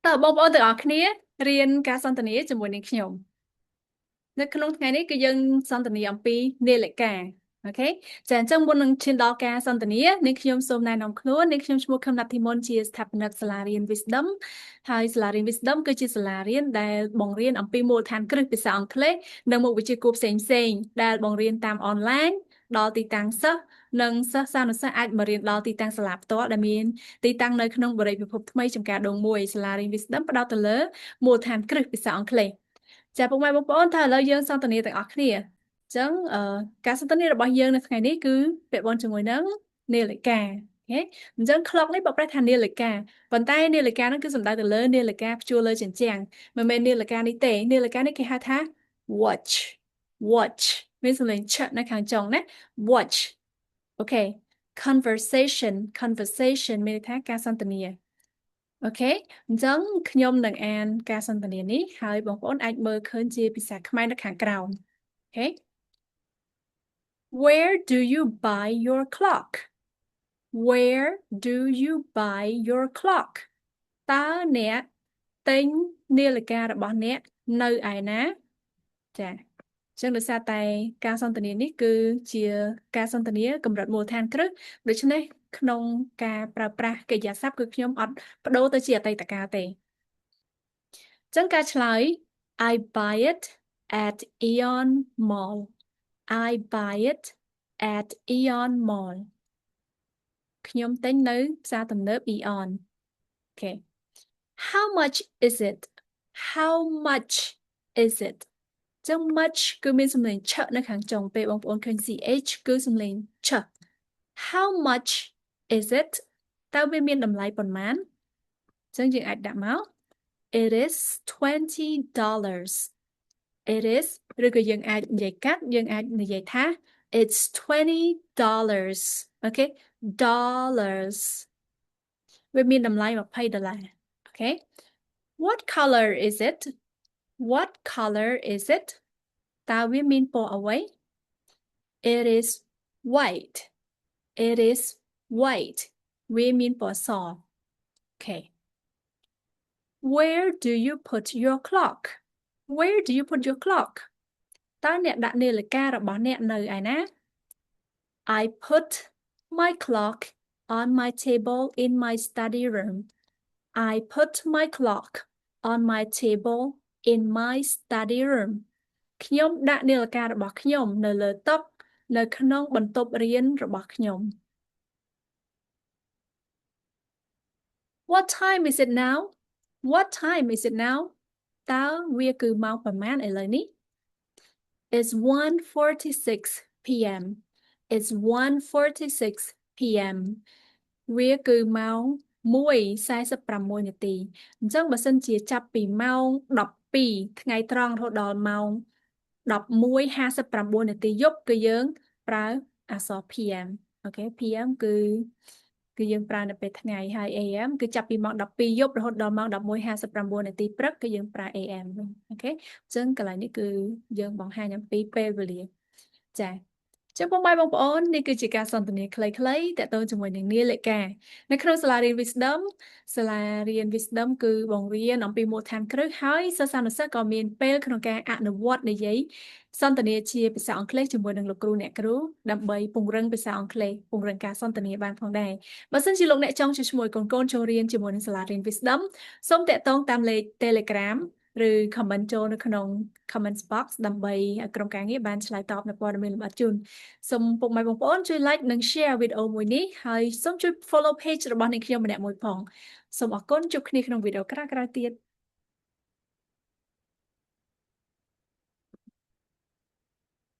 តើបងប្អូនទាំងអស់គ្នារៀនការសន្ទនាជាមួយនឹងខ្ញុំនៅក្នុងថ្ងៃនេះគឺយើងសន្ទនាអំពីនាឡិកាអូខេចាអញ្ចឹងមុននឹងឈានដល់ការសន្ទនានាងខ្ញុំសូមណែនាំខ្លួននាងខ្ញុំឈ្មោះខឹមណាត់ធីមុនជាស្ថាបនិកសាលារៀន Wisdom ហើយសាលារៀន Wisdom គឺជាសាលារៀនដែលបង្រៀនអំពីមូលដ្ឋានគ្រឹះភាសាអង់គ្លេសនិងមុខវិជ្ជាគួរផ្សេងៗដែលបង្រៀនតាមអនឡាញដល់ទីតាំងសិស្សនិងសិស្សានុសិស្សអាចមករៀនដល់ទីតាំងសាលាផ្ទាល់ដែលមានទីតាំងនៅក្នុងបរិយាពិភពថ្មីចំការដងមួយសាលារៀន Wisdom ផ្ដោតទៅលើមូលដ្ឋានគ្រឹះភាសាអង់គ្លេសចាពុកម៉ែបងប្អូនថាឥឡូវយើងសន្ទនាទាំងអស់គ្នាអញ្ចឹងការសន្ទនារបស់យើងនៅថ្ងៃនេះគឺពាក់ព័ន្ធជាមួយនឹងនាឡិកាអូខេអញ្ចឹង clock នេះបកប្រែថានាឡិកាប៉ុន្តែនាឡិកាហ្នឹងគឺសំដៅទៅលើនាឡិកាព្យួរលើជញ្ជាំងមិនមែននាឡិកានេះទេនាឡិកានេះគេហៅថា watch watch មានសំឡេងឆនៅខាងចុងណា watch អូខេ conversation មានន័យថាការសន្ទនាអូខេអញ្ចឹងខ្ញុំនឹងអានការសន្ទនានេះហើយបងប្អូនអាចមើលឃើញជាភាសាខ្មែរនៅខាងក្រោមអូខេ Where do you buy your clock? Where do you buy your clock? តើអ្នកទិញនាឡិការបស់អ្នកនៅឯណាចាចឹងដោយសារតែការសន្ទនានេះគឺជាការសន្ទនាកម្រិតមូលដ្ឋានគ្រឹះដូច្នេះក្នុងការប្រើប្រាស់កិរិយាសព្ទគឺខ្ញុំអត់បដូរទៅជាអតីតកាលទេចឹងការឆ្លើយ I buy it at Aeon Mall I buy it at Aeon Mall ខ្ញុំទិញនៅផ្សារទំនើប Aeon អូខេ How much is it How much is it ចឹង much គឺមានសំឡេងឆនៅខាងចុងពេលបងប្អូនឃើញ ch គឺសំឡេងឆ How much is it តើវាមានតម្លៃប៉ុន្មានចឹងយើងអាចដាក់មក It is $20 It is ឬក៏យើងអាចនិយាយកាត់យើងអាចនិយាយថា It's $20 អូខេ dollars វាមានតម្លៃ$20អូខេ What color is it What color is it តើវាមានពណ៌អ្វី It is white It is white វាមានពណ៌សអូខេ Where do you put your clock Where do you put your clock តើអ្នកដាក់នាឡិការបស់អ្នកនៅឯណា I put my clock on my table in my study room I put my clock on my table in my study room ខ្ញុំដាក់នាឡិការបស់ខ្ញុំនៅលើតុនៅក្នុងបន្ទប់រៀនរបស់ខ្ញុំ What time is it now What time is it now តើវាគឺម៉ោងប៉ុន្មានឥឡូវនេះ It's 1:46 p.m. It's 1:46 p.m. វាគឺម៉ោង1:46នាទីអញ្ចឹងបើសិនជាចាប់ពីម៉ោង12ថ្ងៃត្រង់រហូតដល់ម៉ោង11:59នាទីយប់គឺយើងប្រើអក្សរ PM អូខេ PM គឺយើងប្រើនៅពេលថ្ងៃហើយ AM គឺចាប់ពីម៉ោង12យប់រហូតដល់ម៉ោង11:59នាទីព្រឹកគឺយើងប្រើ AM វិញអូខេអញ្ចឹងកន្លែងនេះគឺយើងបង្ហាញអំពីពេលវេលាចា៎ចឹងពុកម៉ែបងប្អូននេះគឺជាការសន្ទនាខ្លីៗតាក់ទងជាមួយនឹងនាឡិកានៅក្នុងសាលារៀន Wisdom សាលារៀន Wisdom គឺបង្រៀនអំពីមូលដ្ឋានគ្រឹះហើយសិស្សានុសិស្សក៏មានពេលក្នុងការអនុវត្តនិយាយសន្ទនាជាភាសាអង់គ្លេសជាមួយនឹងលោកគ្រូអ្នកគ្រូដើម្បីពង្រឹងភាសាអង់គ្លេសពង្រឹងការសន្ទនាបានផងដែរបើសិនជាលោកអ្នកចង់ជួយឈ្មោះឲ្យកូនចូលរៀនជាមួយនឹងសាលារៀន Wisdom សូមតាក់ទងតាមលេខ Telegram ឬ comment ចូលនៅក្នុង comment box ដើម្បីឲ្យក្រុមការងារបានឆ្លើយតបនៅព័ត៌មានលម្អិតជូនសូមពុកម៉ែបងប្អូនជួយ like និង share វីដេអូមួយនេះហើយសូមជួយ follow page របស់អ្នកខ្ញុំម្នាក់មួយផងសូមអរគុណជួបគ្នាក្នុងវីដេអូក្រោយៗទៀត